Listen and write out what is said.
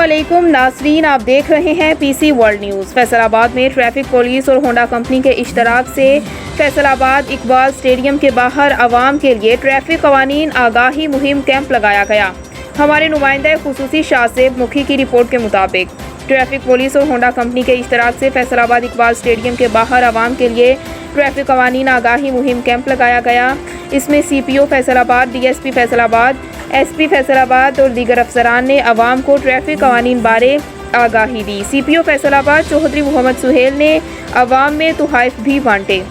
अस्सलामुअलैकुम नाजरीन, आप देख रहे हैं पीसी वर्ल्ड न्यूज़। फैसलाबाद में ट्रैफिक, पुलिस और होंडा कंपनी के इश्तराक से फैसलाबाद इकबाल स्टेडियम के बाहर आवाम के लिए ट्रैफिक कवानीन आगाही मुहिम कैंप लगाया गया। हमारे नुमाइंदा खुसूसी शासिब मुखी की रिपोर्ट के मुताबिक ट्रैफिक, पुलिस और होंडा कंपनी के इश्तराक से फैसलाबाद इकबाल स्टेडियम के बाहर आवाम के लिए ट्रैफिक कवानीन आगाही मुहिम कैंप लगाया गया। इसमें CPO Faisalabad, DSP Faisalabad, SP Faisalabad और दीगर अफसरान ने आवाम को ट्रैफिक कवानीन बारे आगाही दी। CPO फैसलाबाद चौधरी मोहम्मद सुहेल ने आवाम में तोहफ़े भी बांटे।